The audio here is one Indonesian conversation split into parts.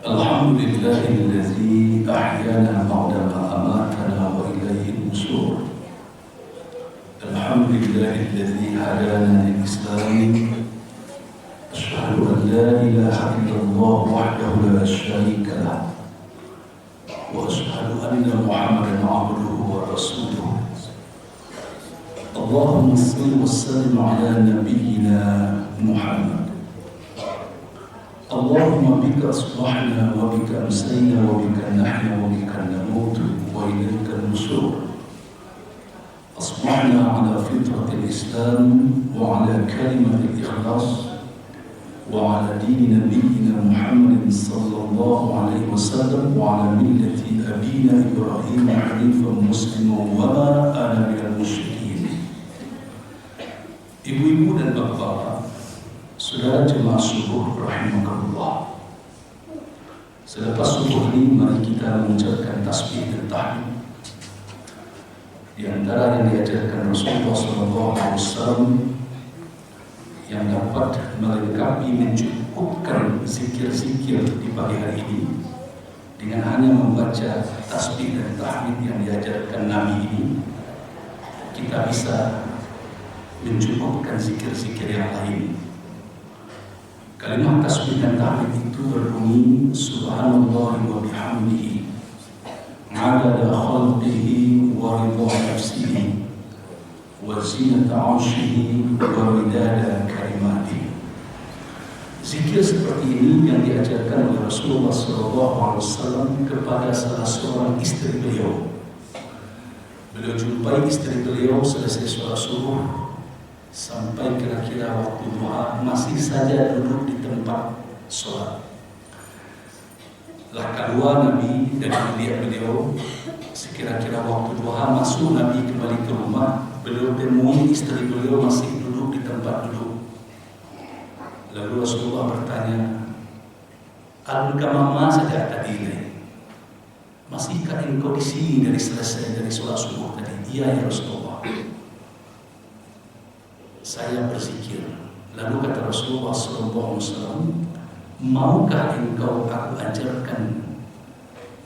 Alhamdulillahilladzi ahyana ba'dama amatana wa ilaihi nusyur. Alhamdulillahilladzi hadana lil-Islam. Asyhadu an la ilaha illallah wahdahu la syarika lah. Wa asyhadu anna Muhammadan 'abduhu wa rasuluh. Allahumma shalli wa sallim ala nabiyyina Muhammad. Allahumma bika asbahna wa bika amsayna wa bika nahya wa bika namutu wa ilaika nusyur. Asbahna ala fitratil Islam wa ala kalimatil ikhlas wa ala dini nabiyyina Muhammadin sallallahu alaihi wasallam wa ala millati abina Ibrahim hanifan musliman wa ma ana minal musyrikin. Ibu-ibu dan bapak-bapak, saudara jemaah subuh rahimakumullah. Selepas subuh ini mari kita mengucapkan tasbih dan tahmid. Di antara yang diajarkan Rasulullah SAW yang dapat melengkapi mencukupkan zikir-zikir di pagi hari ini dengan hanya membaca tasbih dan tahmid yang diajarkan Nabi ini, kita bisa mencukupkan zikir-zikir yang lain. Kalimat tasbih dan tahmid itu berbunyi Subhanallah wa bihamdihi adada khalqihi wa ridha nafsihi wa zinata 'arsyihi wa midada kalimatihi. Zikir seperti ini yang diajarkan oleh Rasulullah SAW kepada salah seorang istri beliau. Beliau jumpai istri beliau selesai sholat subuh sampai kira-kira waktu duha masih saja duduk di tempat sholat. Lah kedua Nabi dan melihat beliau sekira-kira waktu duha masuk Nabi kembali ke rumah, beliau temui istri beliau masih duduk di tempat duduk. Lalu Rasulullah bertanya, "Alhamdulillah mama saja tadi, masihkah engkau di sini dari selesai dari sholat subuh tadi?" "Iya ya Rasulullah, saya berzikir." Lalu kata Rasulullah SAW, "Maukah engkau aku ajarkan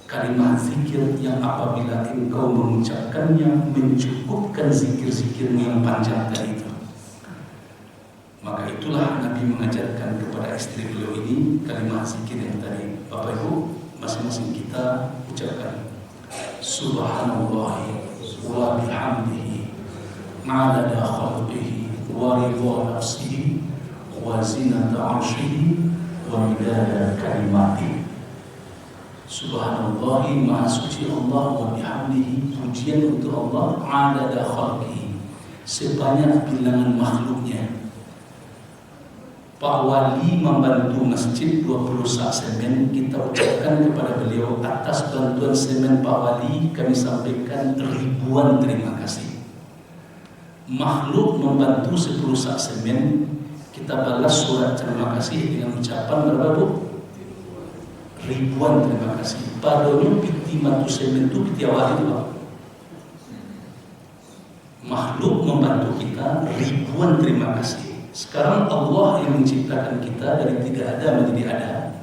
kalimat zikir yang apabila engkau mengucapkannya mencukupkan zikir-zikirmu yang panjang tadi itu?" Maka itulah Nabi mengajarkan kepada istri beliau ini kalimat zikir yang tadi. Bapak Ibu, masing-masing kita ucapkan Subhanallah wa bihamdihi adada khalqihi wa ridha nafsihi wa zinata 'arsyihi wa midada kalimatihi. Subhanallah, maha suci Allah, wa bihamdihi, pujian untuk Allah, adada khalqihi, sebanyak bilangan makhluknya. Pak Wali membantu masjid 20 sak semen, kita ucapkan kepada beliau atas bantuan semen Pak Wali kami sampaikan ribuan terima kasih. Makhluk membantu 10 sak semen, kita balas surat terima kasih dengan ucapan berapa Bu? Ribuan terima kasih. Padahal piti matu semen itu piti awal itu Pak. Makhluk membantu kita ribuan terima kasih. Sekarang Allah yang menciptakan kita dari tidak ada menjadi ada.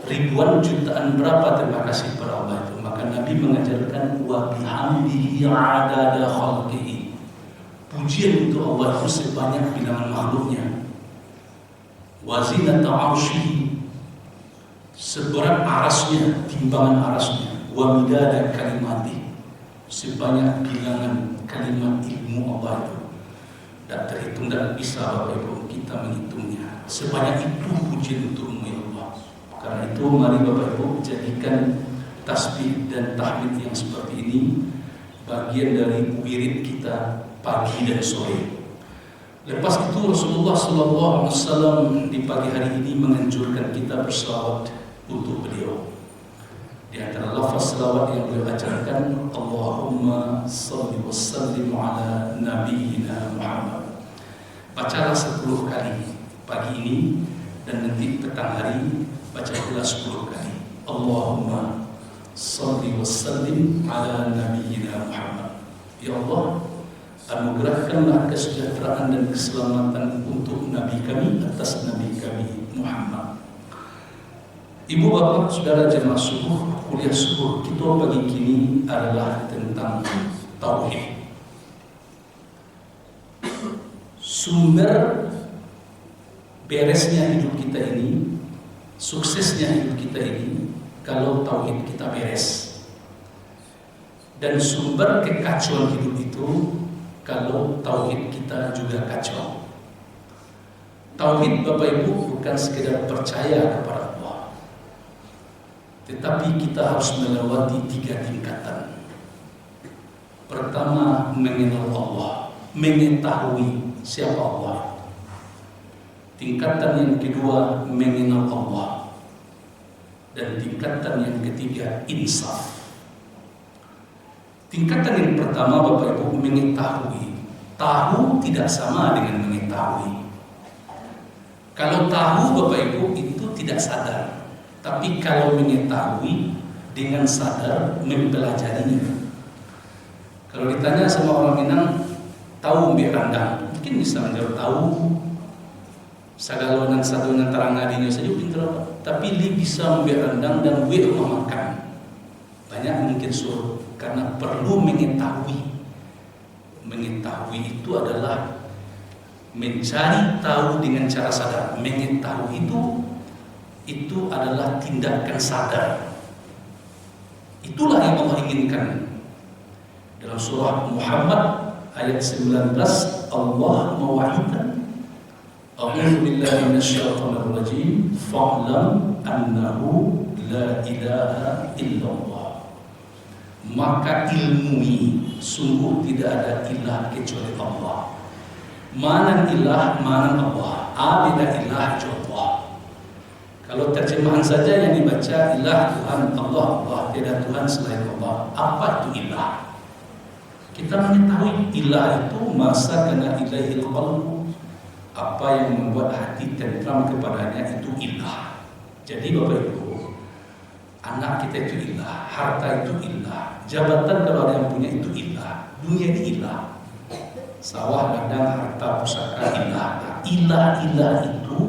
Ribuan jutaan berapa terima kasih kepada Allah itu. Maka Nabi mengajarkan wa bihamdihi adada khalqihi, pujian untuk Allah itu sebanyak bilangan makhluknya. Wa zinata 'arsyihi, seberat arasnya, timbangan arasnya. Wa midada kalimati, sebanyak bilangan kalimat ilmu Allah itu. Tak terhitung dan bisa Bapak Ibu kita menghitungnya. Sebanyak itu pujian untukmu ya Allah. Karena itu mari Bapak Ibu jadikan tasbih dan tahmid yang seperti ini bagian dari wirid kita pagi dan sore. Lepas itu Rasulullah SAW di pagi hari ini menganjurkan kita berselawat untuk beliau. Di antara lafaz selawat yang beliau ajarkan, Allahumma salli wa sallim ala nabiyyina Muhammad. Bacalah 10 kali pagi ini dan nanti petang hari baca pula 10 kali. Allahumma salli wa sallim ala nabiyyina Muhammad. Ya Allah, anugerahkanlah kesejahteraan dan keselamatan untuk Nabi kami, atas Nabi kami Muhammad. Ibu bapak saudara jemaah subuh, kuliah subuh kita pagi kini adalah tentang tauhid. Sumber beresnya hidup kita ini, suksesnya hidup kita ini, kalau tauhid kita beres. Dan sumber kekacauan hidup itu kalau tauhid kita juga kacau. Tauhid Bapak Ibu bukan sekedar percaya kepada Allah, tetapi kita harus melewati 3 tingkatan. Pertama, mengenal Allah, mengetahui siapa Allah. Tingkatan yang kedua, mengenal Allah. Dan tingkatan yang ketiga, insaf. Tingkatan yang pertama Bapak Ibu, mengetahui. Tahu tidak sama dengan mengetahui. Kalau tahu Bapak Ibu itu tidak sadar. Tapi kalau mengetahui dengan sadar mempelajarinya. Kalau ditanya sama orang Minang, tahu mbak randang, mungkin bisa menjawab tahu. Sagalonan satunya terang adinya saja pintar, tapi dia bisa mbak randang dan gue makan. Banyak mungkin suruh karena perlu mengetahui. Mengetahui itu adalah mencari tahu dengan cara sadar. Mengetahui itu adalah tindakan sadar. Itulah yang Allah inginkan. Dalam surah Muhammad ayat 19 Allah mewahyukan, A'udzu billahi minasyaitonir rajim, fa'lam annahu la ilaha illallah. Maka ilmui sungguh tidak ada ilah kecuali Allah. Mana ilah, mana Allah. Ada ilah Allah. Kalau terjemahan saja yang dibaca ilah Tuhan Allah, Allah tidak Tuhan selain Allah. Apa itu ilah? Kita mengetahui ilah itu masa kena ilahil qalbu, apa yang membuat hati tentram kepadanya itu ilah. Jadi Bapak Ibu, anak kita itu ilah, harta itu ilah, jabatan kalau ada yang punya itu ilah, dunia ini ilah, sawah ladang harta pusaka ilah. Ilah itu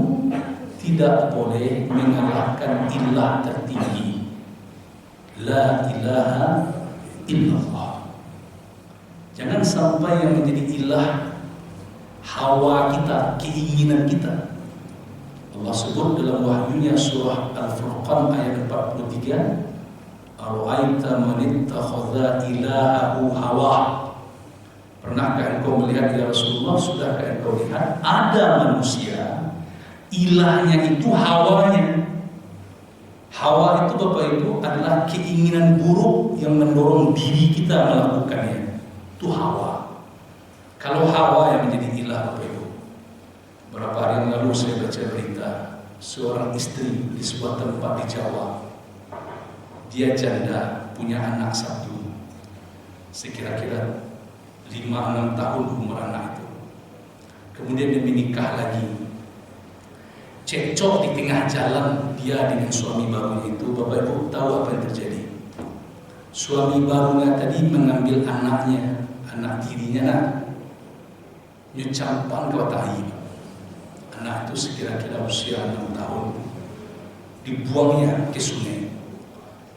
tidak boleh mengalahkan ilah tertinggi, la ilaha illallah. Jangan sampai yang menjadi ilah hawa kita, keinginan kita. Allah sebut dalam wahyunya surah Al-Furqan ayat 43, Ara'aita man ittakhadha ilahahu hawa. Pernahkah engkau melihat ya Rasulullah, sudahkah engkau lihat ada manusia ilahnya itu hawanya. Hawa itu Bapak Ibu adalah keinginan buruk yang mendorong diri kita melakukannya. Itu hawa. Kalau hawa yang menjadi ilah Bapak Ibu. Beberapa hari yang lalu saya baca berita seorang istri di sebuah tempat di Jawa. Dia janda, punya anak satu, sekira-kira 5-6 tahun umur anak itu. Kemudian dia menikah lagi. Cekcok di tengah jalan dia dengan suami barunya itu. Bapak Ibu tahu apa yang terjadi? Suami barunya tadi mengambil anaknya, anak tirinya, nyucampan ke tahi. Anak itu sekira-kira usia 6 tahun. Dibuangnya ke sungai.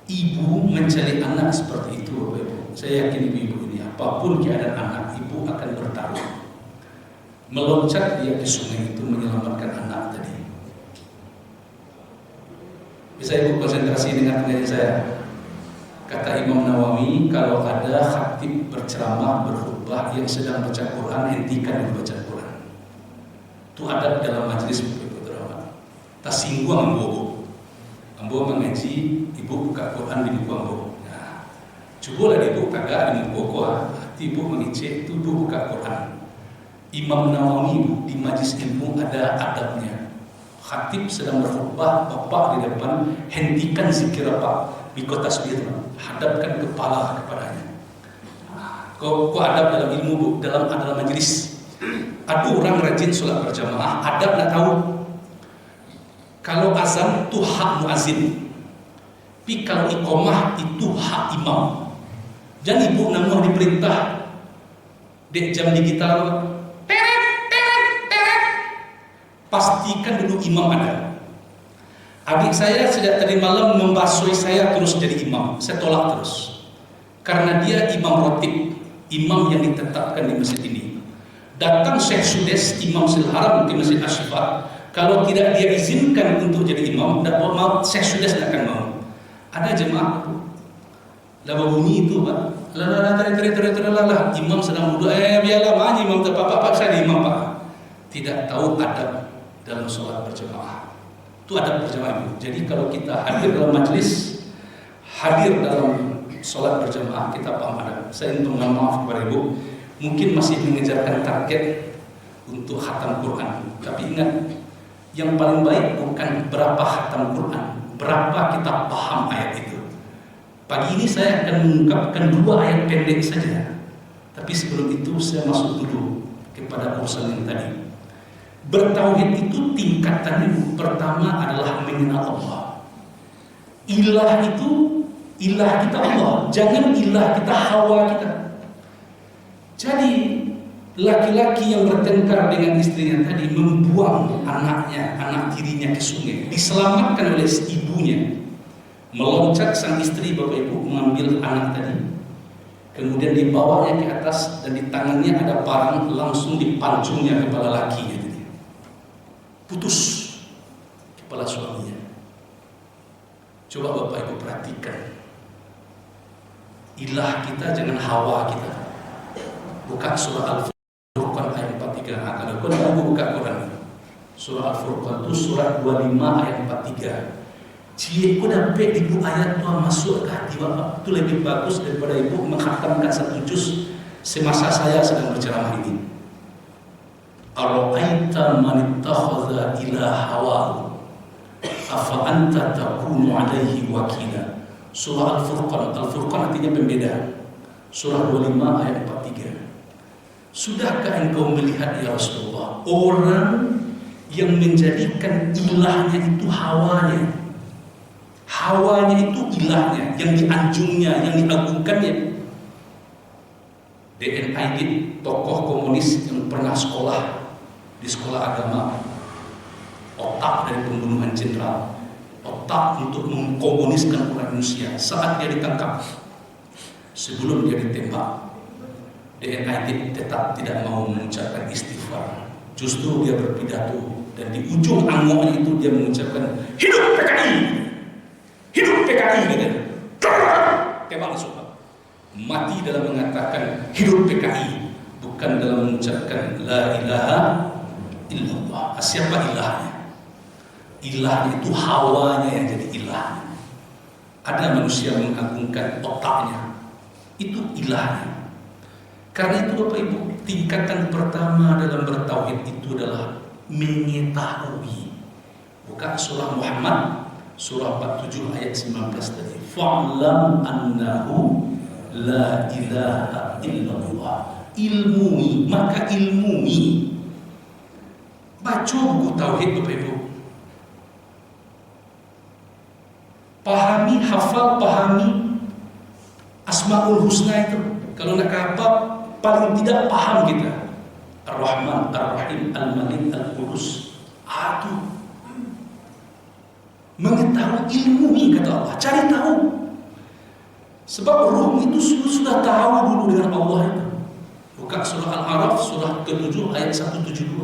Ibu mencari anak seperti itu Bapak Ibu. Saya yakin ibu-ibu ini apapun keadaan anak, ibu akan bertaruh. Meloncat dia ke sungai itu menyelamatkan anak tadi. Bisa ibu konsentrasi dengan pengajian saya? Kata Imam Nawawi, kalau ada khatib berceramah, berkhutbah yang sedang baca Quran, hentikan yang baca Quran. Itu ada dalam majelis ibu terhormat. Tak singgung ambo mengaji, ibu buka Quran di buku ambo. Nah, cobalah ibu kagak di buku hati ibu mengecek itu ibu buka Quran. Imam Nawawi di majelis ilmu ada adabnya. Khatib sedang berkhutbah, bapak di depan, hentikan zikir bapak di kota tasbih, hadapkan kepala kepadanya. Kau adab dalam ilmu bu, dalam majelis. Ada orang rajin sholat berjamaah, adab nak tahu. Kalau azan itu hak muazin, tapi kalau iqamah itu hak imam. Jangan ibu namun diperintah di jam digital. Pastikan dulu imam ada. Adik saya sejak tadi malam membasui saya terus jadi imam. Saya tolak terus. Karena dia imam rotib, imam yang ditetapkan di masjid ini. Datang Syekh Sudes, Imam Silharam di Masjid Asy-Syifa, kalau tidak dia izinkan untuk jadi imam, mau Syekh Sudes tidak akan mau. Ada jemaah laba bunyi itu, Pak. Lah, imam sedang wudhu. Biarlah mana imam Pak saya imam, Pak. Tidak tahu adab dalam sholat berjamaah. Itu adab berjamaah. Jadi kalau kita hadir dalam majlis, hadir dalam sholat berjamaah, kita paham adab. Saya mohon maaf kepada Ibu, mungkin masih mengejarkan target untuk khatam Quran. Tapi ingat, yang paling baik bukan berapa khatam Quran, berapa kita paham ayat itu. Pagi ini saya akan mengungkapkan 2 ayat pendek saja. Tapi sebelum itu saya masuk dulu kepada urusan yang tadi. Bertauhid itu tingkatannya pertama adalah mengenal Allah. Ilah itu, ilah kita Allah, jangan ilah kita hawa kita. Jadi laki-laki yang bertengkar dengan istrinya tadi membuang anaknya, anak tirinya ke sungai, diselamatkan oleh ibunya. Meloncat sang istri, Bapak Ibu, mengambil anak tadi, kemudian dibawanya ke atas dan di tangannya ada parang, langsung dipancungnya kepala lakinya. Putus kepala suaminya. Coba Bapak Ibu perhatikan, ilah kita jangan hawa kita. Buka surah Al-Furqan ayat 43. Kalau kau buka Quran, surah Al-Furqan itu surah 25 ayat 43. Cie, kau dapat ibu ayat tua masuk ke hati Bapak. Itu lebih bagus daripada ibu menghatamkan 1 juz semasa saya sedang berceramah ini. Ara'aita man ittakhadha ilahahu afa anta takunu alaihi wakila. Surah Al-Furqan. Al-Furqan artinya pembeda. Surah 25 ayat 43. Sudahkah engkau melihat ya Rasulullah, orang yang menjadikan ilahnya itu hawanya? Hawanya itu ilahnya, yang dianjungnya, yang diagungkannya. D.N. Aidit, tokoh komunis yang pernah sekolah di sekolah agama, otak dari pembunuhan jenderal, otak untuk mengkomuniskan orang Indonesia. Saat dia ditangkap, sebelum dia ditembak, D.N. Aidit tetap tidak mau mengucapkan istighfar. Justru dia berpidato dan di ujung angoknya itu dia mengucapkan hidup PKI, hidup PKI, katanya. Tembak langsung. Mati dalam mengatakan hidup PKI, bukan dalam mengucapkan la ilaha illallah. Siapa ilahnya? Ilahnya itu hawanya yang jadi ilahnya. Ada manusia mengagungkan otaknya, itu ilahnya. Karena itu Bapak Ibu, tingkatan pertama dalam bertauhid itu adalah mengetahui. Buka surah Muhammad, surah 47 ayat 19 tadi. Fa'lam annahu la ilaha illallah. Ilmui, maka ilmui. Baca buku tauhid Bapak Ibu. Pahami, hafal, pahami Asmaul Husna itu. Kalau nak hafal, paling tidak paham kita. Ar-Rahman, Ar-Rahim, Al-Malik, Al-Qudus. Aduh. Mengetahui, ilmui kata Allah, cari tahu. Sebab ruh itu sudah tahu dulu dengan Allah itu. Buka surah Al-Araf, surah ke-7 ayat 172.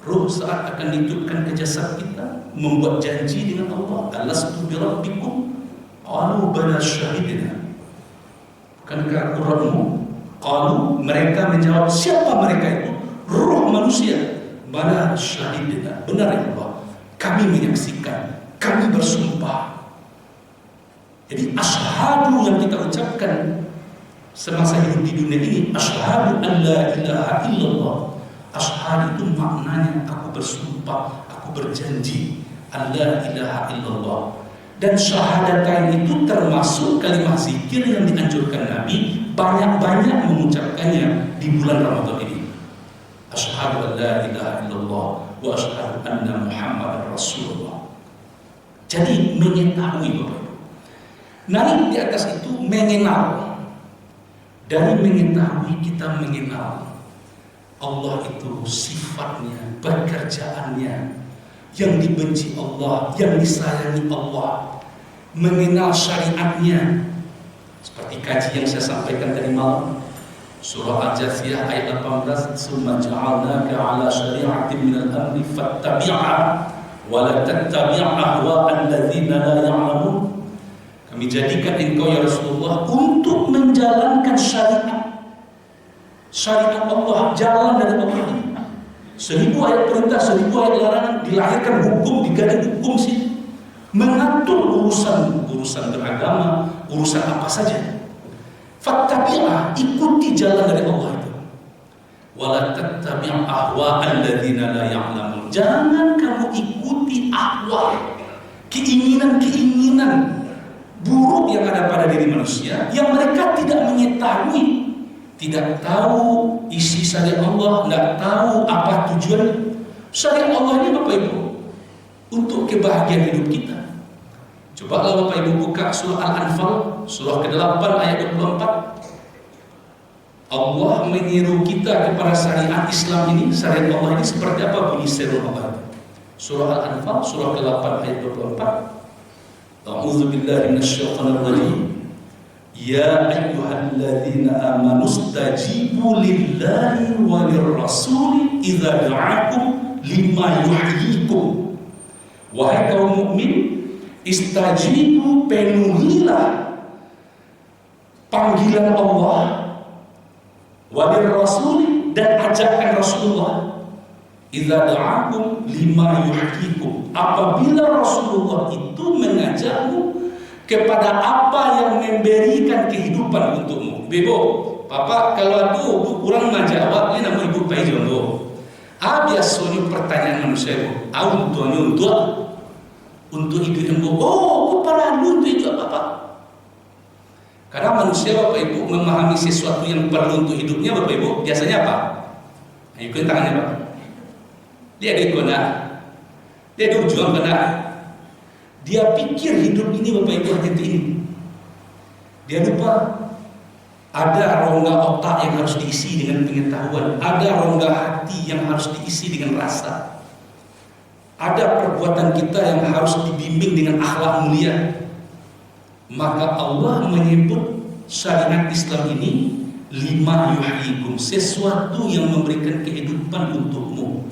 Ruh saat akan dihidupkan ke jasad kita, membuat janji dengan Allah. Alastu bi rabbikum? Qalu bala syahidina. Bukankah aku Rabbmu? Qalu, mereka menjawab, siapa mereka itu? Ruh manusia. Bala syahidina. Benar ya Allah, kami menyaksikan, kami bersumpah. Jadi asyhadu yang kita ucapkan semasa hidup di dunia ini, asyhadu an la ilaha illallah. Asyhadu itu maknanya aku bersumpah, aku berjanji an la ilaha illallah. Dan syahadatain itu termasuk kalimat zikir yang dianjurkan Nabi banyak-banyak mengucapkannya di bulan Ramadan ini. Asyhadu an la ilaha illallah wa asyhadu anna Muhammadar Rasulullah. Jadi mengetahui Bapak. Naik di atas itu mengenal. Dari mengetahui kita mengenal Allah itu sifatnya, pekerjaannya yang dibenci Allah, yang disayangi Allah, mengenal syariatnya. Seperti kaji yang saya sampaikan tadi malam, surah Al-Jathiyah ayat 18, "Tsumma ja'alnaka 'ala syari'atin minal amri fattabi'ha wa la tattabi' ahwa'al ladzina la ya'lamun." Kami jadikan engkau ya Rasulullah untuk menjalankan syariat Allah, jalan dari Allah. 1000 ayat perintah, 1000 ayat larangan, dilahirkan hukum, digaji hukum sih, mengatur urusan beragama, urusan apa saja. Fattabi'ah, ikuti jalan dari Allah itu. Wala tattabi' ahwa'al ladzina la ya'lamun. Jangan kamu ikuti ahwa, keinginan buruk yang ada pada diri manusia yang mereka tidak mengetahui. Tidak tahu isi syariat Allah, tidak tahu apa tujuan syariat Allah ini, Bapak Ibu, untuk kebahagiaan hidup kita. Coba kalau Bapak Ibu buka surah Al-Anfal, surah ke-8 ayat 24. Allah menyeru kita kepada syariat Islam ini, syariat Allah ini seperti apa bunyi seru Allah. Surah Al-Anfal, surah ke-8 ayat 24. A'udzu billahi minasyaitonir rajim. Ya ayyuhalladzina amanu stajibu lillahi walirrasuli idza da'akum lima yuhyikum. Wahai kaum mukmin, istajibu, penuhilah panggilan Allah, walirrasuli, dan ajakan Rasulullah, idza da'akum lima yuhyikum, apabila Rasulullah itu mengajakmu kepada apa yang memberikan kehidupan untukmu. Bebo, Papa, kalau aku kurang menjawab, ini nama ibu Pak Jondo. Biasanya pertanyaan manusia, untuk hidup yang aku para untuk itu apa? Karena manusia, Bapak Ibu, memahami sesuatu yang perlu untuk hidupnya, Bapak Ibu, biasanya apa? Ikutin tangannya, Pak. Dia ada ikona, dia ada ujung kena. Dia pikir hidup ini, Bapak Ibu, hati ini. Dia lupa ada rongga otak yang harus diisi dengan pengetahuan, ada rongga hati yang harus diisi dengan rasa, ada perbuatan kita yang harus dibimbing dengan akhlak mulia. Maka Allah menyebut syariat Islam ini lima yuhyikum, sesuatu yang memberikan kehidupan untukmu.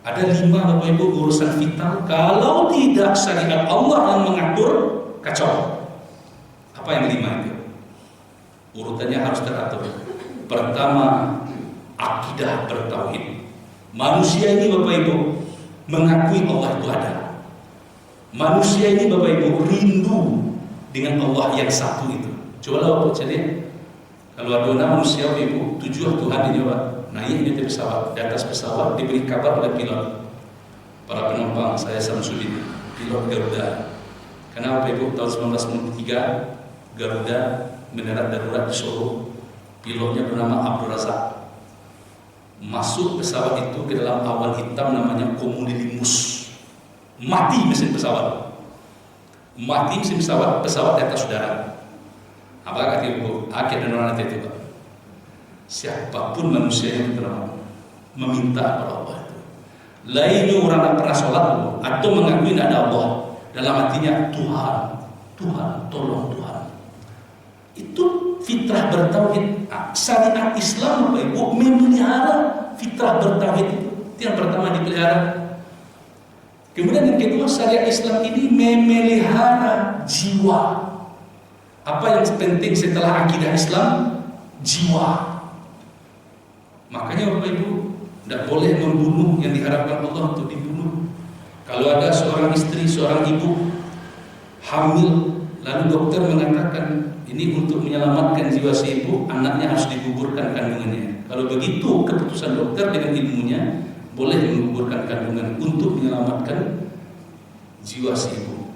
Ada 5, Bapak Ibu, urusan vital. Kalau tidak syariat Allah yang mengatur, kacau. Apa yang 5 itu? Urutannya harus teratur. Pertama, akidah bertauhid. Manusia ini, Bapak Ibu, mengakui Allah itu ada. Manusia ini, Bapak Ibu, rindu dengan Allah yang satu itu. Coba Bapak cari. Kalau ada manusia, Bapak Ibu, tujuan Tuhan ini, Pak. Naik di pesawat, di atas pesawat diberi kabar oleh pilot, para penumpang, saya Samsudin, pilot Garuda. Karena Bapak Ibu, tahun 1993 Garuda mendarat darurat di Solo. Pilotnya bernama Abdul Razak. Masuk pesawat itu ke dalam awan hitam namanya cumulonimbus. Mati mesin pesawat. Mati mesin pesawat, pesawat di atas udara. Apa kata Ibu? Akhirnya orang itu, Pak. Siapapun manusia yang meminta kepada Allah itu, lainnya orang yang pernah sholat atau mengakui tidak ada Allah, dalam hatinya Tuhan, tolong Tuhan. Itu fitrah bertauhid. Syariat Islam, Bapak Ibu, memelihara fitrah bertauhid itu yang pertama dipelihara. Kemudian yang kedua, syariat Islam ini memelihara jiwa. Apa yang penting setelah akidah Islam? Jiwa. Makanya Bapak Ibu tidak boleh membunuh yang diharapkan Allah untuk dibunuh. Kalau ada seorang istri, seorang ibu hamil, lalu dokter mengatakan ini untuk menyelamatkan jiwa si ibu, anaknya harus digugurkan kandungannya. Kalau begitu keputusan dokter dengan ilmunya, boleh menggugurkan kandungan untuk menyelamatkan jiwa si ibu.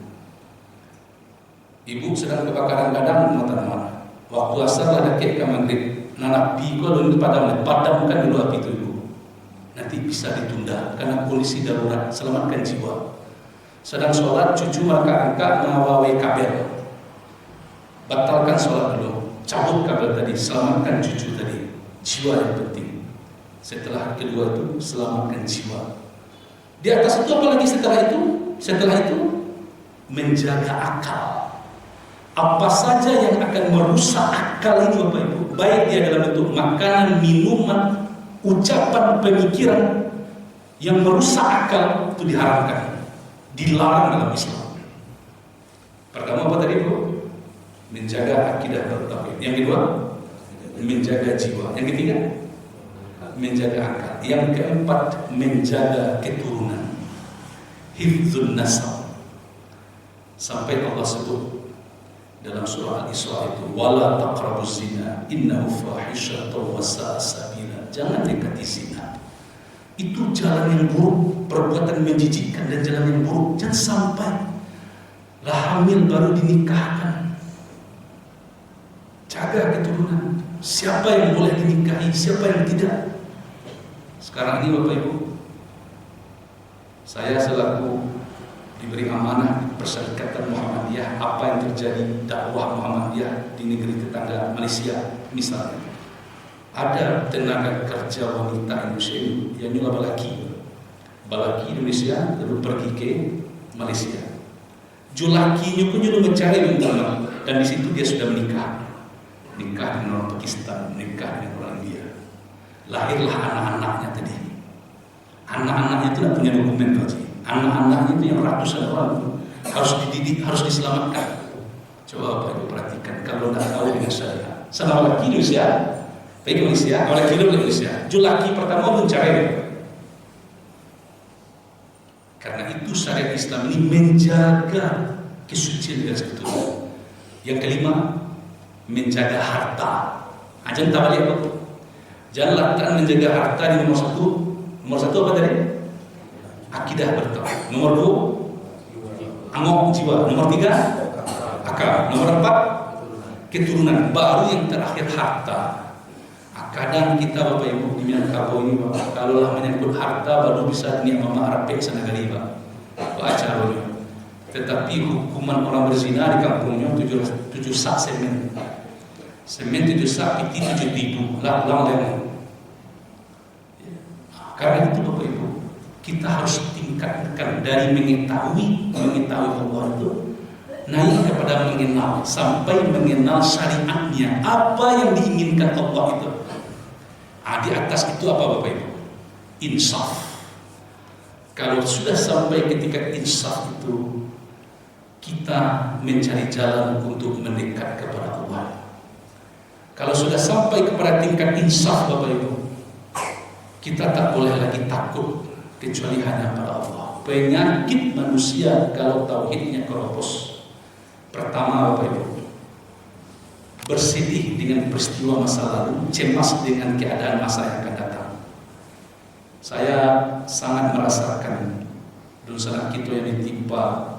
Ibu sedang kebakaran kadang mata-mata. Waktu asar ada kek ke maghrib. Nanak biko lalu padamkan dulu api itu, Ibu. Nanti bisa ditunda karena kondisi darurat, selamatkan jiwa. Sedang sholat, cucu angka mengawai kabel. Batalkan sholat dulu, cabut kabel tadi, selamatkan cucu tadi. Jiwa yang penting. Setelah kedua itu, selamatkan jiwa. Di atas itu apalagi setelah itu? Setelah itu menjaga akal. Apa saja yang akan merusak akal ini Bapak Ibu, baik dia dalam bentuk makanan, minuman, ucapan, pemikiran yang merusak akal, itu diharamkan, dilarang dalam Islam. Pertama apa tadi Bu? Menjaga akidah bertauhid. Yang kedua, menjaga jiwa. Yang ketiga, menjaga akal. Yang keempat, menjaga keturunan, hifdzun nasab. Sampai Allah sebut dalam surah Al-Isra itu, wala taqrabuz zina innahu fahisyatun wa sa'a sabila. Jangan dekati zina. Itu jalan yang buruk, perbuatan menjijikkan dan jalan yang buruk. Jangan sampai lah hamil baru dinikahkan. Jaga keturunan. Siapa yang boleh dinikahi, siapa yang tidak. Sekarang ini Bapak Ibu, saya selaku diberi amanah Perserikatan Muhammadiyah, apa yang terjadi dakwah Muhammadiyah di negeri tetangga Malaysia misalnya, ada tenaga kerja wanita Indonesia yang nyulah balaki Indonesia lalu pergi ke Malaysia. Julaki nyukunya mencari undangan, dan di situ dia sudah menikah dengan orang Pakistan, menikah dengan orang India. Lahirlah anak-anaknya tadi. Anak-anaknya itu tidak punya dokumen Pak. Anak-anaknya itu yang ratusan orang itu harus dididik, harus diselamatkan. Coba Bapak Ibu perhatikan, kalau tidak tahu dengan saya, sama laki Indonesia, baik Indonesia, laki Indonesia, julaki pertama mencari. Karena itu syariat Islam ini menjaga kesucian dan keturunan. Yang kelima, menjaga harta. Jangan tak balik apa? Jangan lantaran menjaga harta di nomor satu. Nomor satu apa tadi? Akidah bertauhid. Nomor dua, angok jiwa. Nomor tiga, akal. Nomor empat, keturunan. Baru yang terakhir harta. Kadang kita Bapak Ibu di Minangkabau ini Bapak, kalau lah menyebut harta baru bisa niat mama Arab sanagari Pak. Baca dulu. Tetapi hukuman orang berzina di kampungnya 7 sak semen. Semen 7 sak, piti 7 tidu, lang lemon. Karena itu Bapak Ibu, kita harus tingkatkan dari mengetahui Allah itu naik kepada mengenal, sampai mengenal syariatnya, apa yang diinginkan Allah itu. Di atas itu apa Bapak Ibu? Insaf. Kalau sudah sampai ketika insaf itu, kita mencari jalan untuk mendekat kepada Allah. Kalau sudah sampai kepada tingkat insaf Bapak Ibu, kita tak boleh lagi takut kecuali hanya pada Allah. Penyakit manusia kalau tauhidnya keropos. Pertama Bapak Ibu, bersedih dengan peristiwa masa lalu, cemas dengan keadaan masa yang akan datang. Saya sangat merasakan dosa kita yang ditimpa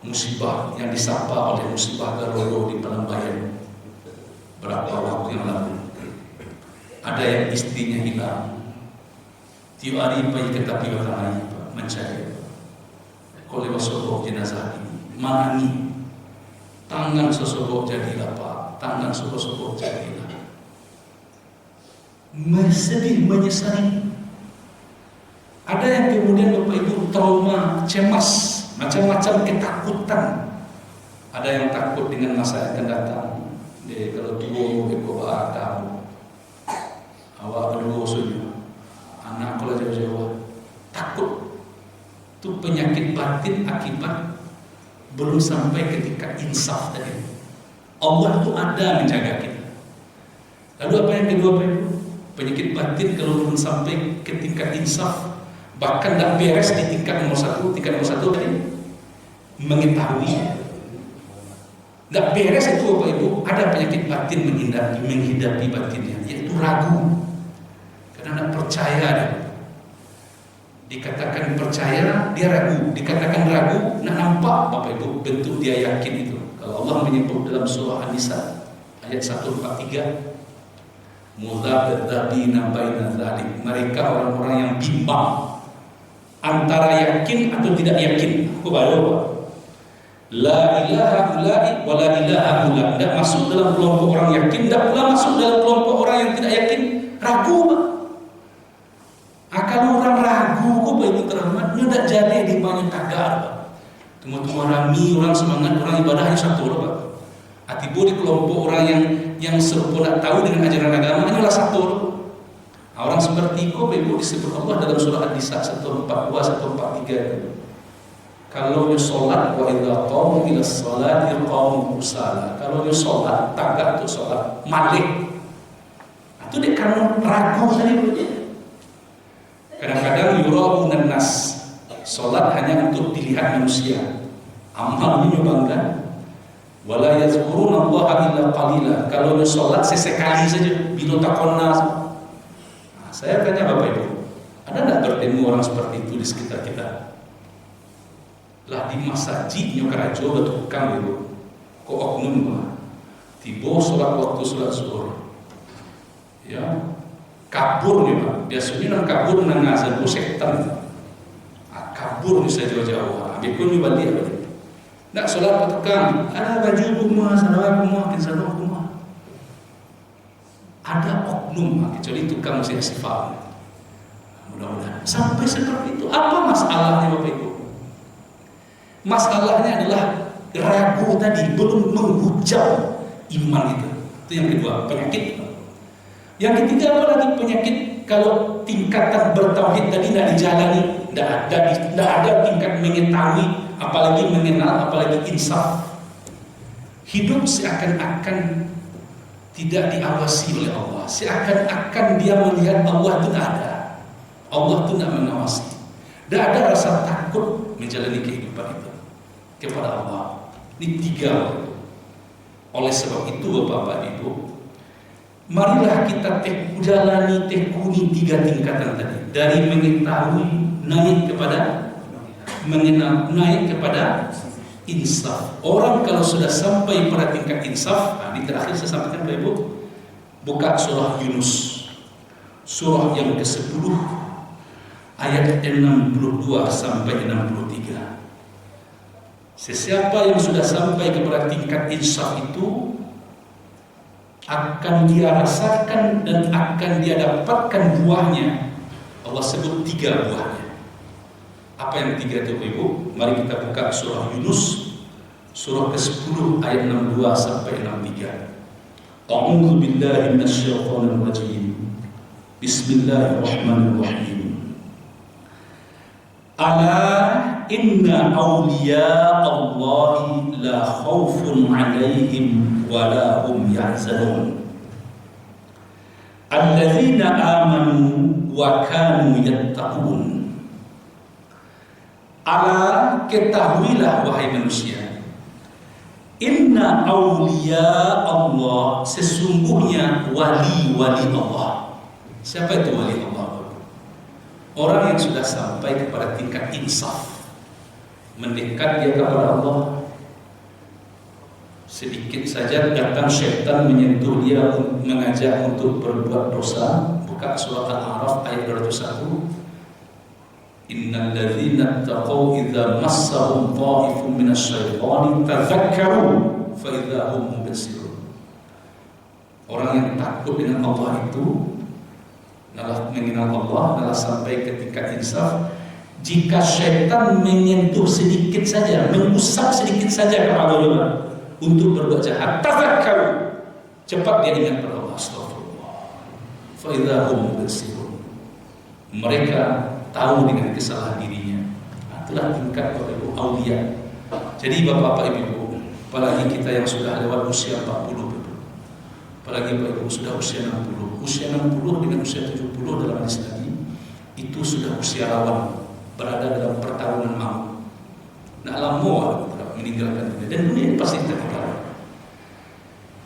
musibah, yang disapa oleh musibah Garodo di Pelambayan berapa waktu yang lalu. Ada yang istrinya hilang, tiap hari pergi ke tepi batangai mencari. Kalau wasogok jenazah ini, mana ni? Tangan sosok jadilah Pak, tangan sosok jadilah. Sedih, menyesali. Ada yang kemudian Bapak Ibu trauma, cemas, macam-macam ketakutan. Ada yang takut dengan masa yang akan datang. Kalau tua, ibu ada, awak kedua sudah, anak kalau jauh-jauh, takut. Itu penyakit batin akibat belum sampai ketika insaf tadi. Allah itu ada menjaga kita. Lalu apa yang kedua Pak Ibu? Penyakit batin kalau belum sampai ketika insaf, bahkan tidak beres di tingkat nomor satu. Tingkat nomor satu tadi mengetahui, tidak beres itu Bapak Ibu. Ada penyakit batin menghidapi batinnya, yaitu ragu. Karena tidak percaya dia. Dikatakan percaya, dia ragu. Dikatakan ragu, nak nampak Bapak Ibu bentuk dia yakin itu. Kalau Allah menyebut dalam surah An-Nisa ayat 143, mudzabbina baina dzalik, mereka orang-orang yang bimbang antara yakin atau tidak yakin. Aku baru la ilaha illa wa la ilaha illa, tidak masuk dalam kelompok orang yakin, tidak pula masuk dalam kelompok orang yang tidak yakin, ragu Pak. kalau orang ragu kok Bapak Ibu terhormat, nggak jadi di banyak tagar, Pak. Tunggu-tunggu rami, orang semangat, orang ibadahnya satu, Pak. Atibo di kelompok orang yang serupa tak tahu dengan ajaran agama, ini adalah satu. Orang seperti itu Bapak Ibu disebut Allah dalam surah An-Nisa 142, 143. Kalau dia sholat, wa idza qamu ila sholati qamu kusala. Kalau dia sholat, tagak untuk sholat, malik. Itu dia karena ragu tadi punya. Kadang-kadang yura'unan nas, sholat hanya untuk dilihat manusia. Amalnya bangga. Wala yazkuruna Allah illa qalila. Kalau dia sholat sesekali saja, bila takonna. Nah, saya tanya Bapak Ibu, ada tidak bertemu orang seperti itu di sekitar kita? Lah di masjid nyokarajo betukang Ibu, kok oknum lah. Tiba sholat waktu sholat zuhur, ya kabur nih Pak. Biasanya nang kabur nang ngazan itu setan. Kabur nih saya jauh-jauh. Abikun nih balik apa? Nak sholat betukang, ada baju rumah, sarawak rumah, kinsalah rumah. Ada oknum, kecuali tukang mesti sifat. Mudah-mudahan sampai seperti itu. Apa masalahnya Bapak Ibu? Masalahnya adalah ragu tadi, belum menghujam iman itu. Itu yang kedua, penyakit. Yang ketiga apa lagi penyakit? Kalau tingkatan bertauhid tadi tidak dijalani, tidak ada tingkat mengetahui, apalagi mengenal, apalagi insaf. Hidup seakan-akan tidak diawasi oleh Allah, seakan-akan dia melihat Allah itu tidak ada, Allah itu tidak mengawasi. Tidak ada rasa takut menjalani kehidupan itu kepada Allah. Ini tiga. Oleh sebab itu Bapak Ibu, marilah kita tekuni tiga tingkatan tadi. Dari mengetahui naik kepada mengenal, naik kepada insaf. Orang kalau sudah sampai pada tingkat insaf, nah, di terakhir saya sampaikan Bapak Ibu, buka surah Yunus, surah yang ke-10 ayat 62 sampai 63. Sesiapa yang sudah sampai kepada tingkat insaf itu akan dia rasakan dan akan dia dapatkan buahnya. Allah sebut tiga buahnya. Apa yang tiga itu Ibu? Mari kita buka surah Yunus, surah ke-10 ayat 62 sampai 63. A'udzu billahi minasyaitonir rajim. Bismillahirrahmanirrahim. Ala inna awliya Allahi la khawfun alaihim wa la hum yahzanun. Alladzina amanu wa kanu yattaqun. Ala, ketahuilah wahai manusia, inna awliya Allah, sesungguhnya wali-wali Allah. Siapa itu wali Allah? Orang yang sudah sampai kepada tingkat insaf, mendekat dia kepada Allah. Sedikit saja datang syaitan menyentuh dia, mengajak untuk berbuat dosa. Buka surah Al-A'raf ayat 201. Innal ladzina taqaw idza massahum dha'ifun minasyaitani tadzakkaru fa idza hum mubsirun. Orang yang takut dengan Allah itu adalah mengenal Allah, adalah sampai ke tingkat insaf. Jika syaitan menyentuh sedikit saja, mengusap sedikit saja kepada Allah untuk berbuat jahat, tadzakkaru, cepat dia ingat pada Allah. Astagfirullah. Fa idza hum mubsirun. Mereka tahu dengan kesalahan dirinya. Itulah tingkat Bapak Ibu aulia. Jadi Bapak Ibu, apalagi kita yang sudah lewat usia 40, apalagi Bapak Ibu sudah usia 60. Usia 60 dengan usia 70 dalam hadis Nabi itu sudah usia rawan, berada dalam pertarungan maut. Nak lama meninggalkan dunia, dan dunia ini pasti tertinggal.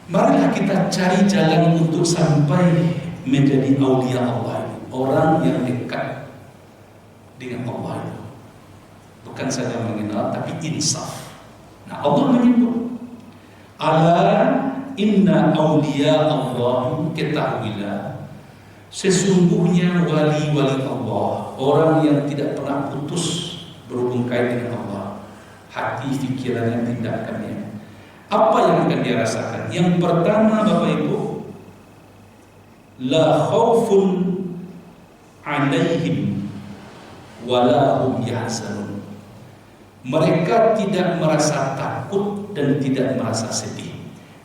Marilah kita cari jalan untuk sampai menjadi aulia Allah, orang yang dekat dengan Allah itu. Bukan saja mengenal, tapi insaf. Nah, Allah menyebut ala inna awliya Allah, ketahuilah sesungguhnya wali-wali Allah, orang yang tidak pernah putus berhubung kait dengan Allah, hati, fikirannya, tindakannya. Apa yang akan dia rasakan? Yang pertama Bapak Ibu, la khaufun alaihim wala hum yahzanun. Mereka tidak merasa takut dan tidak merasa sedih.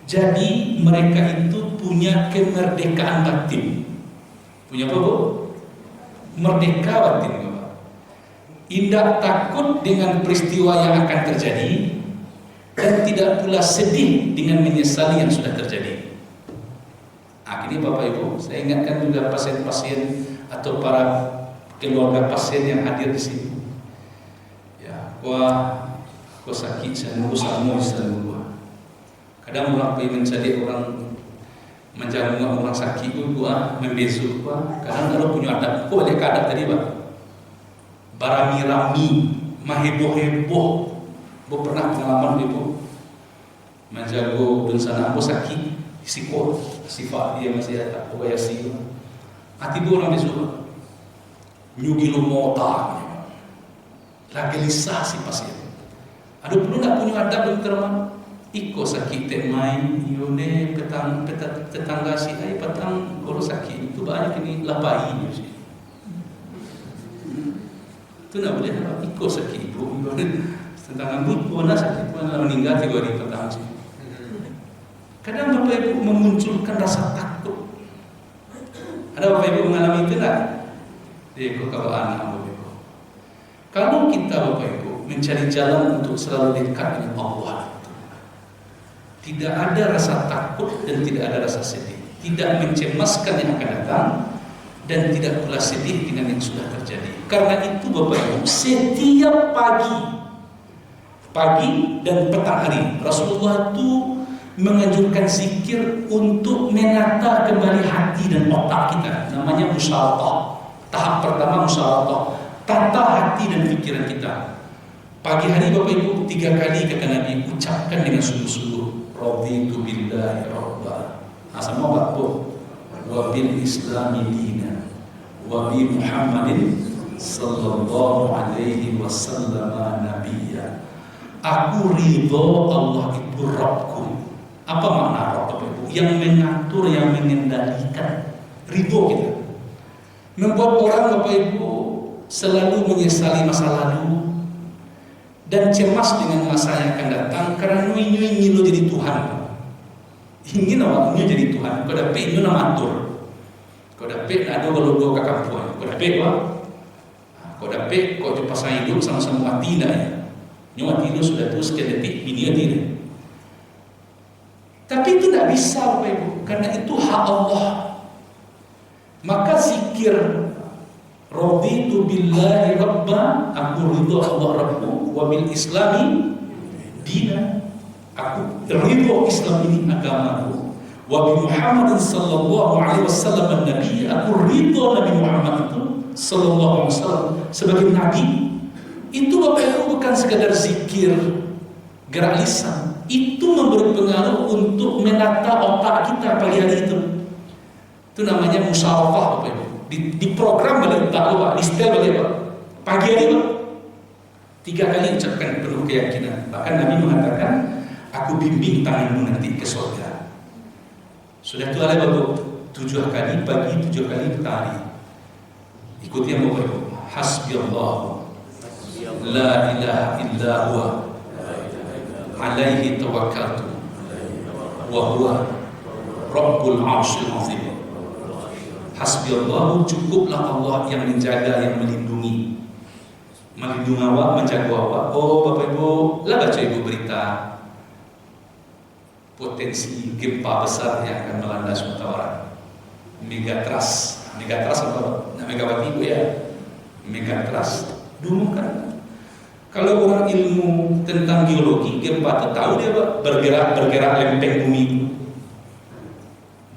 Jadi mereka itu punya kemerdekaan batin. Punya apa, Bu? Merdeka batin, Bapak. Tidak takut dengan peristiwa yang akan terjadi dan tidak pula sedih dengan menyesali yang sudah terjadi. Ini Bapak Ibu, saya ingatkan juga pasien-pasien atau para keluarga pasien yang hadir di sini. Ya, kau sakit, saya nunggu sama kadang orang pergi mencari orang menjaga orang sakit, gua membesuk, kadang kalau punya adab, kau balik ke adab tadi, Pak. Barami-rami, maheboh-heboh. Gua pernah pengalaman Ibu menjaga dan sana aku sakit. Sifat dia masih ada, pokoknya sih. Hati orang disuruh nyugi lu mota, legalisasi pasien. Ada perlu nak punya adab dan terman. Iko sakit main, yone tetangga si ay petang kalau sakit itu banyak ini lapai sih. Itu nak boleh apa? Iko sakit ibu, tetangga ibu mana sakit mana meninggal 3 hari petang sih. Kadang Bapak Ibu memunculkan rasa takut. Ada Bapak Ibu mengalami itu tak? Dia kalau anak Bapak Ibu. Kalau kita Bapak Ibu mencari jalan untuk selalu dekat dengan Allah, tidak ada rasa takut dan tidak ada rasa sedih, tidak mencemaskan yang akan datang dan tidak pula sedih dengan yang sudah terjadi. Karena itu Bapak Ibu, setiap pagi dan petang hari Rasulullah itu menganjurkan zikir untuk menata kembali hati dan otak kita. Namanya musyawarah. Tahap pertama musyawarah, tata hati dan pikiran kita. Pagi hari Bapak Ibu 3 kali kata Nabi, ucapkan dengan sungguh-sungguh, raditu billahi rabba. Sama Bapak wa bil islami dina wa bi Muhammadin sallallahu alaihi wasallam nabiyya. Aku ridho Allah itu Rabbku. Apa makna Rabb, Bapak Ibu? Yang mengatur, yang mengendalikan. Ridho kita. Membuat orang Bapak Ibu selalu menyesali masa lalu dan cemas dengan masa yang akan datang karena ingin lo jadi Tuhan. Ingin awaknya jadi Tuhan. Kau dapat itu nama atur. Kau dapat ada kalau dua kakampuan. Kau dapat apa? Kau dapat kau jumpa pasang hidup sama-sama mati dah ya. Nyawa mati sudah terus sekian detik bini dia. Tapi itu tidak bisa Bapak Ibu, karena itu hak Allah. Maka zikir raditu billahi rabba, aku ridho Allah Rabbu, wa bil islami dina, aku ridho Islam ini agamaku, wa bi Muhammadin sallallahu alaihi wasallam nabi, aku ridho Nabi Muhammad itu sallallahu alaihi wasallam sebagai nabi. Itu Bapak Ibu bukan sekadar zikir gerak lisan, itu memberi pengaruh untuk menata otak kita pagi hari itu. Itu namanya musyawarah Bapak Ibu. Di program balik otak Pak, di setel balik Pak. Pagi hari Pak 3 kali ucapkan penuh keyakinan. Bahkan Nabi mengatakan, aku bimbing tanganmu nanti ke surga. Sudah itu ada Bapak 7 kali pagi, 7 kali petang hari. Ikuti yang Bapak Ibu. Hasbiyallahu la ilaha illa huwa alaihi tawakkaltu wa huwa rabbul arsyil azim. Hasbiyallahu, cukuplah Allah yang menjaga, yang melindungi awak, menjaga awak. Oh Bapak Ibu, lah baca Ibu berita potensi gempa besar yang akan melanda Sumatera Barat. Megatrust apa? Nah, Megawati Ibu ya. Megatrust. Dulu kan kalau orang ilmu tentang geologi, gempa tahu dia Pak, bergerak lempeng bumi.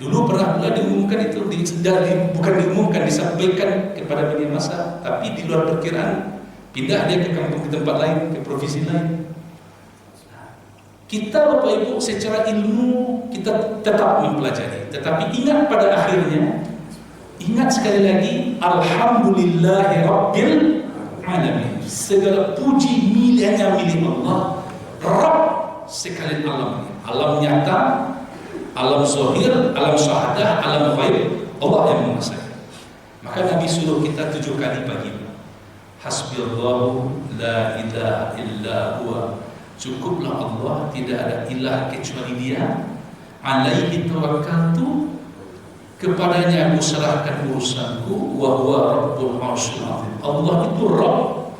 Dulu pernah pula diumumkan itu, bukan diumumkan, disampaikan kepada media massa, tapi di luar perkiraan, pindah dia ke kampung di tempat lain, ke provinsi lain. Kita Bapak Ibu secara ilmu kita tetap mempelajari, tetapi ingat pada akhirnya, ingat sekali lagi, alhamdulillahi rabbil alamin. Segala puji miliknya milik Allah, Rabb sekalian alam nyata, alam zahir, alam syahadah, alam ghaib, Allah yang menguasai. Maka Nabi suruh kita 7 kali pagi. Hasbiyallahu la ilaha illa huwa. Cukuplah Allah, tidak ada ilah kecuali Dia. Alaihi tawakkaltu, kepadanya aku serahkan urusanku. Wa huwa rabbul arsyil azim. Allah itu Rabb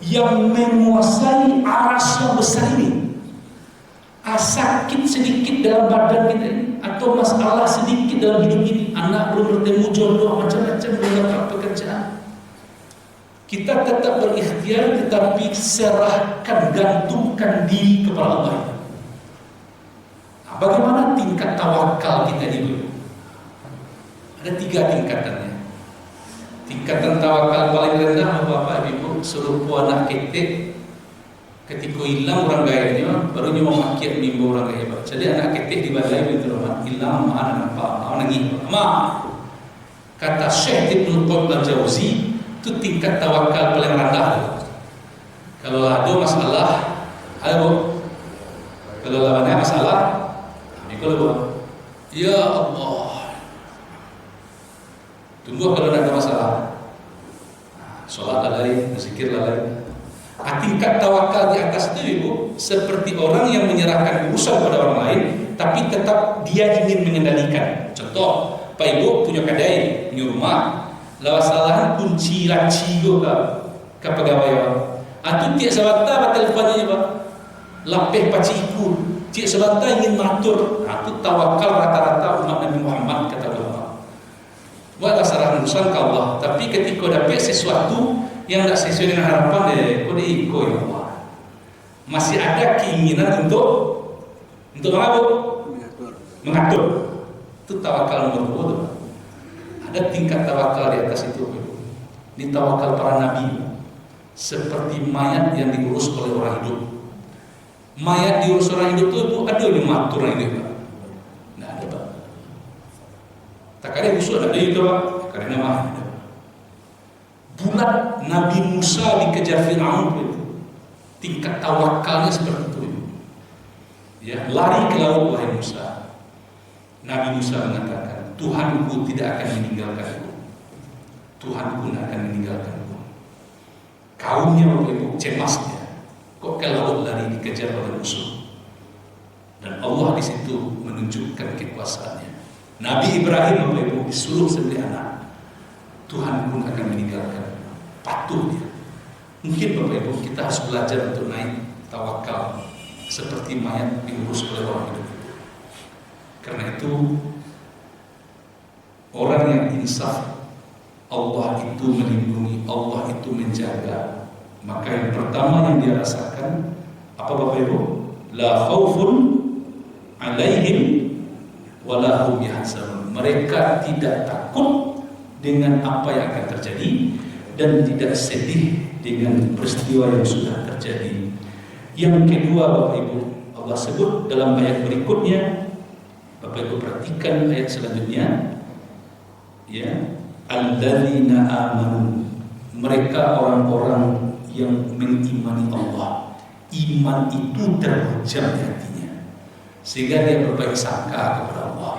yang menguasai arsy yang besar ini. Sakit sedikit dalam badan kita ini, atau masalah sedikit dalam hidup ini, anak belum bertemu jodoh, macam-macam, belum dapat pekerjaan, kita tetap berikhtiar, tetapi serahkan, gantungkan diri kepada Allah. Nah, bagaimana tingkat tawakal kita ini? Ada 3 tingkatannya. Tingkatan tawakal paling rendah, Bapak Ibu, suruh anak ketek, ketika hilang orang gayanya, baru nyawa makiat mimba orang gaya. Jadi anak ketek di balai itu rumah, hilang mana nampak, nangis. Kata Syekh Ibnu Qayyim Al-Jauzi, itu tingkat tawakal paling rendah. Kalau ada masalah, ayo, kalau lawannya masalah, kalau ya Allah, tunggu kalau ada masalah, sholat lalai, zikir lalai. Tingkat tawakal di atas itu, Ibu, seperti orang yang menyerahkan urusan pada orang lain, tapi tetap dia ingin mengendalikan. Contoh, Pak Ibu punya kedai, punya rumah, lawasalah kunci laci ke pegawai. Atau tiap sabata teleponnya Pak, lapeh paciku, tiap sabata ingin matur. Itu tawakal rata-rata umat Nabi Muhammad, kata ulama. Buatlah sarahan urusan ke Allah, tapi ketika dapat sesuatu yang tidak sesuai dengan harapan, kau diiko ya Allah. Masih ada keinginan untuk mengatur. Itu tawakal nomor 2. Ada tingkat tawakal di atas itu. Ini tawakal para nabi. Seperti mayat yang diurus oleh orang hidup. Mayat diurus orang hidup itu ada yang mengatur orang hidup. Nah, ada Pak. Tak ada usul ada itu Pak. Karena mah. Bulat Nabi Musa dikejar Fir'aun itu, tingkat tawakalnya seperti itu. Ya, lari ke laut wahai Musa. Nabi Musa mengatakan, Tuhanku tidak akan meninggalkanku. Tuhanku tidak akan meninggalkanku. Kaumnya Bapak Ibu cemasnya, kok ke laut lari dikejar oleh musuh. Dan Allah di situ menunjukkan kekuasaannya. Nabi Ibrahim Bapak Ibu disuruh sembelih anak. Tuhan pun akan meninggalkan, patuh dia. Mungkin Bapak Ibu kita harus belajar untuk naik tawakal seperti mayat diurus oleh orang hidup. Karena itu orang yang insaf, Allah itu melindungi, Allah itu menjaga. Maka yang pertama yang dia rasakan apa Bapak Ibu? La khaufun alaihim wala hum yahzanun. Mereka tidak takut dengan apa yang akan terjadi dan tidak sedih dengan peristiwa yang sudah terjadi. Yang kedua Bapak Ibu, Allah sebut dalam ayat berikutnya. Bapak Ibu perhatikan ayat selanjutnya. Ya, alladzina amanu. Mereka orang-orang yang mengimani Allah. Iman itu terhujam di hatinya, sehingga dia berbaik sangka kepada Allah.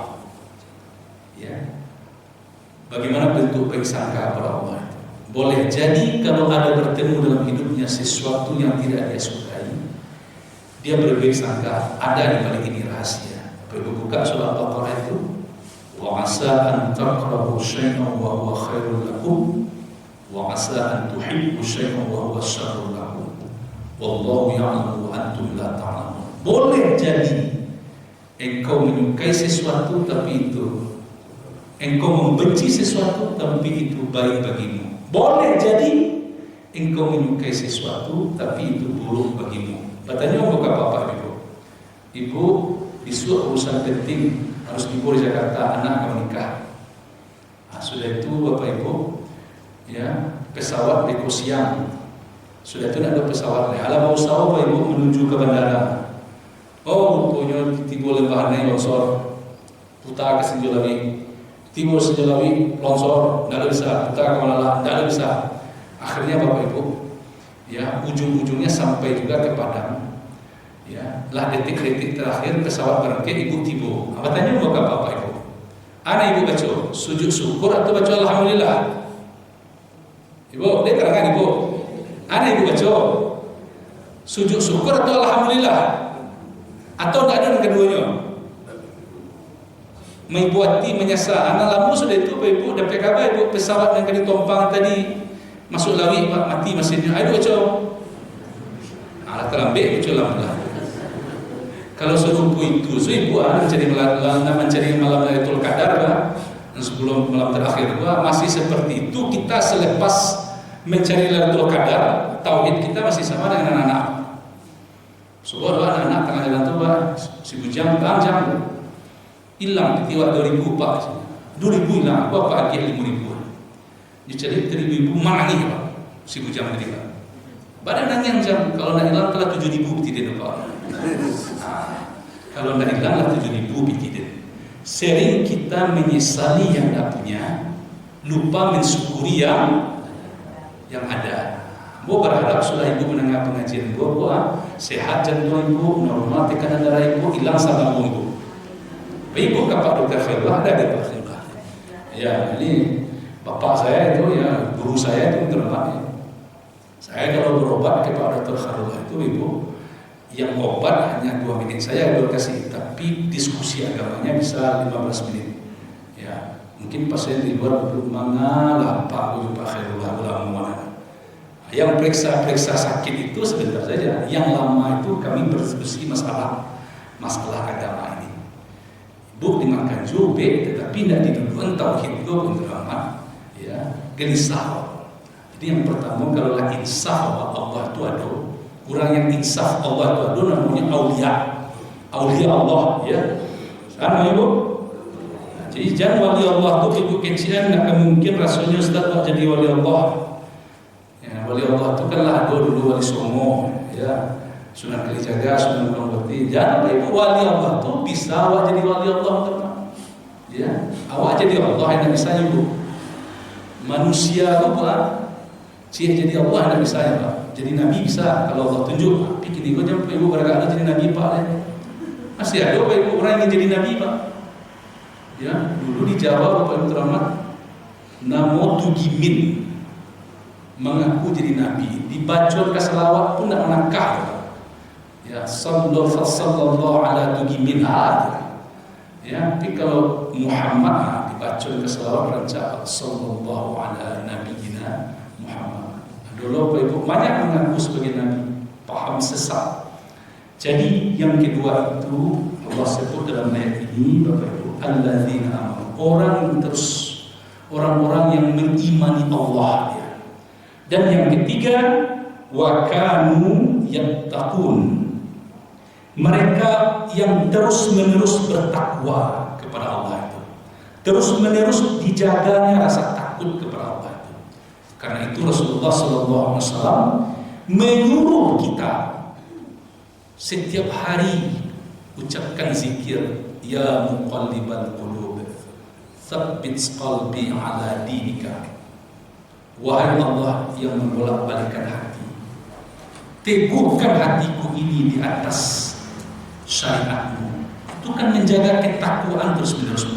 Ya. Bagaimana bentuk baik sangka kepada Allah? Boleh jadi kalau ada bertemu dalam hidupnya sesuatu yang tidak dia sukai, dia berbaik sangka ada di balik ini rahasia. Kalau buka surah Al-Baqarah itu, wa asa an takrahu syai'an wa huwa khairul lakum, wa asa an tuhibbu syai'an wa huwa syarrul lakum, wallahu ya'lamu wa antum la ta'lamun. Boleh jadi engkau menyukai sesuatu tapi itu, engkau membenci sesuatu tapi itu baik bagimu. Boleh jadi engkau menyukai sesuatu tapi itu buruk bagimu. Katanya bukan Bapak Ibu. Ibu disuruh urusan penting, harus ibu di Jakarta, anak akan menikah. Nah, sudah itu Bapak Ibu, ya pesawat Beko siang. Sudah itu ada pesawat. Alam mau Bapak Ibu menuju ke bandara. Oh, rupanya tiba lembahannya longsor, putar ke Sinjolawi. Timur Sinjolawi longsor, tidak bisa. Putar ke Malala, tidak bisa. Akhirnya Bapak Ibu, ya ujung-ujungnya sampai juga ke Padang. Ya, lah detik-detik terakhir pesawat berhenti, ibu tiba. Apa tanya mau ke Bapak Ibu? Anak ibu baca sujud syukur atau baca alhamdulillah? Ibu, dia terangkan ibu. Ada ibu baca sujud syukur atau alhamdulillah, atau tidak ada keduanya. Membuati menyesal. Anak lama sudah itu Pak Ibu dapat kabar ibu pesawat yang kali tumpang tadi masuk lawi mati mesinnya. Ayo baca. Alat terlambat baca alhamdulillah. Kalau serupa itu, so ibu mencari malam Lailatul Qadar kan, sebelum malam terakhir masih seperti itu. Kita selepas mencari Lailatul Qadar, tauhid kita masih sama dengan anak-anak. Sebuah anak-anak tengah jalan tu si bujang panjang hilang di tiwak 2000 pak, 2000 hilang, apa lagi 5000. Dicari 3000 mangi pak, si bujang tadi pak. Badan yang jam kalau nak hilang telah 7000 tidak pak. Kalau tidak hilang lah 7000 tidak. Sering kita menyesali yang tidak punya, lupa mensyukuri yang ada. Bu berharap sudah ibu mendengar pengajian bu, sehat jantung ibu, normal tekanan darah ibu, hilang sama ibu. Ibu kapak dokter Khairullah ada di Pak Khairullah. Ya, ini bapak saya itu ya, guru saya itu terhormat. Saya kalau berobat ke Pak Dokter Khairullah itu ibu, yang obat hanya 2 menit saya kasih, tapi diskusi agamanya bisa 15 menit. Ya, mungkin pasien di luar belum mengalah Pak Khairullah ulama. Yang periksa sakit itu sebentar saja. Yang lama itu kami berdiskusi masalah agama ini. Bu dimakan jube, tetapi tidak didudukan tauhid itu pun terhormat. Ya, gelisah. Jadi yang pertama kalau insaf Allah itu ada. Kurang yang insaf Allah itu ada namanya aulia Allah, ya. Sama ibu. Jadi jangan wali Allah itu ibu kecilan tidak mungkin rasanya Ustaz jadi wali Allah. Wali Allah itu kan lah dulu wali songo, ya, Sunan Kalijaga, Sunan Gunung Putih. Jangan ibu wali Allah itu bisa awak jadi wali Allah teman, ya, awak jadi Allah yang bisa ibu. Manusia itu pak, sih jadi Allah yang bisa ya pak. Jadi Nabi bisa kalau Allah tunjuk. Tapi kini kau jangan ibu beragam jadi Nabi pak, ya. Masih ada pak ibu orang yang jadi Nabi pak. Ya, dulu di Jawa bapak ibu teramat, namo Tugimin. Mengaku jadi nabi, dibacot ke selawat pun tidak menangkah. Ya, sallallahu ala tugimin ada. Ya, tapi kalau Muhammad dibacot ke selawat rancak sallallahu ala nabiyina Muhammad. Dulu ibu banyak mengaku sebagai nabi, paham sesat. Jadi yang kedua itu Allah sebut dalam ayat ini Bapak Ibu, alladzina amanu, orang-orang yang mengimani Allah. Dan yang ketiga, wa kanu yattaqun, mereka yang terus-menerus bertakwa kepada Allah itu, terus-menerus dijaganya rasa takut kepada Allah itu. Karena itu Rasulullah SAW menyuruh kita setiap hari ucapkan zikir, ya muqallibal qulub tsabbit qalbi ala dinika. Wahai Allah yang membolak-balikkan hati, teguhkan hatiku ini di atas syariatmu. Itu kan menjaga ketakwaan terus-menerus.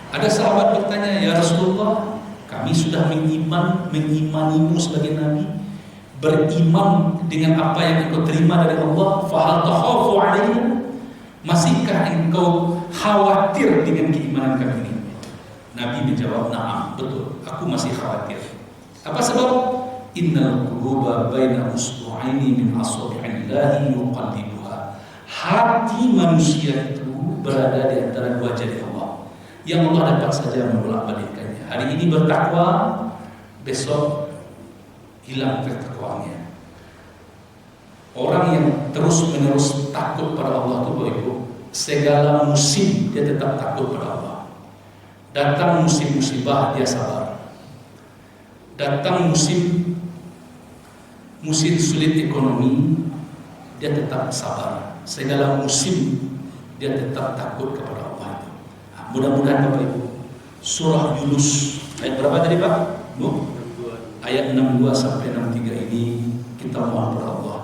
Ada sahabat bertanya, ya Rasulullah, kami sudah mengimanimu sebagai Nabi, beriman dengan apa yang engkau terima dari Allah, fahal takhafu alaina, masihkah engkau khawatir dengan keimanan kami ini? Nabi menjawab, na'am, betul, aku masih khawatir. Apa sebab? Innal quluba baina usbu'aini min asabi'illahi yuqallibuha. Hati manusia itu berada di antara 2 jari Allah, yang Allah dapat saja membolak-balikkannya. Hari ini bertakwa, besok hilang ketakwaannya. Orang yang terus-menerus takut pada Allah itu Bapak Ibu, segala musim dia tetap takut pada Allah. Datang musim musibah dia sabar. Datang musim sulit ekonomi, dia tetap sabar. Segala musim dia tetap takut kepada Allah itu. Nah, mudah-mudahan Bapak Ibu, surah Yunus ayat berapa tadi Pak? Ayat 62 sampai 63 ini kita mohon kepada Allah,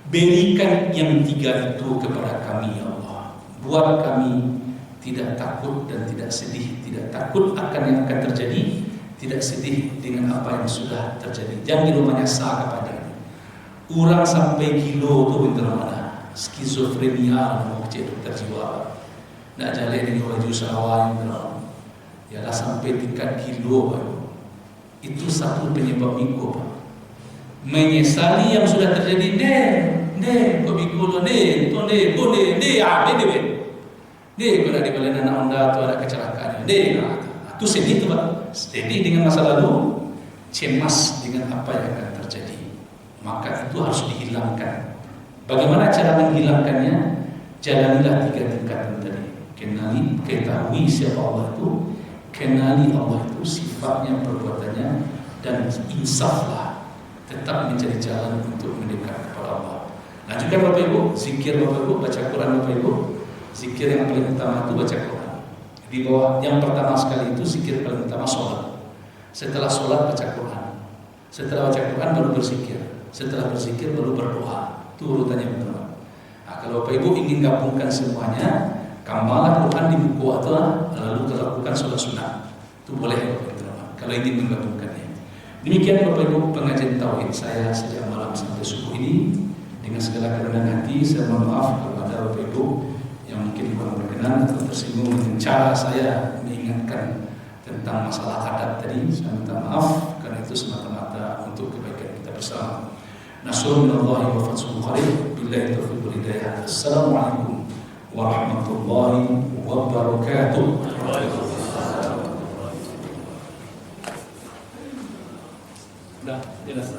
berikan yang 3 itu kepada kami ya Allah. Buat kami tidak takut dan tidak sedih, tidak takut akan yang akan terjadi tidak sedih dengan apa yang sudah terjadi. Jangan gilo menyesal kepadanya. Orang sampai gilo tu bentar mana skizofrenia mau cek dokter jiwa. Nak jalan ini baju sawan benar. Ialah sampai tingkat gilo. Itu satu penyebab minggu. Menyesali yang sudah terjadi. Kau minggu tu kau nak dibalik anak anda tu ada kecelakaan. Itu sedih tu Pak. Sedih dengan masa lalu, cemas dengan apa yang akan terjadi. Maka itu harus dihilangkan. Bagaimana cara menghilangkannya? Jalanilah 3 tingkatan tadi. Kenali, ketahui siapa Allah itu, kenali Allah itu sifatnya, perbuatannya, dan insaflah. Tetap mencari jalan untuk mendekat kepada Allah. Lanjutkan Bapak Ibu, zikir Bapak Ibu, baca Quran Bapak Ibu. Zikir yang paling utama itu baca Quran. Di bawah yang pertama sekali itu zikir paling utama sholat. Setelah sholat baca Quran. Setelah baca Quran baru berzikir. Setelah berzikir baru berdoa. Itu urutannya betul. Nah, kalau Bapak Ibu ingin gabungkan semuanya, kamalah Quran di buku atau lalu lakukan sholat sunnah. Itu boleh Bapak Ibu. Kalau ingin menggabungkannya. Demikian Bapak Ibu pengajian tauhid saya sejak malam sampai subuh ini. Dengan segala kerendahan hati saya mohon maaf kepada Bapak Ibu yang mungkin kurang berkenan atau tersinggung dengan cara saya mengingatkan tentang masalah adat tadi. Saya minta maaf karena itu semata-mata untuk kebaikan kita bersama. Nasrul minallahi wa fathul qarib. Billahi taufiq wal hidayah. Assalamualaikum warahmatullahi wabarakatuh. Dah, jelas.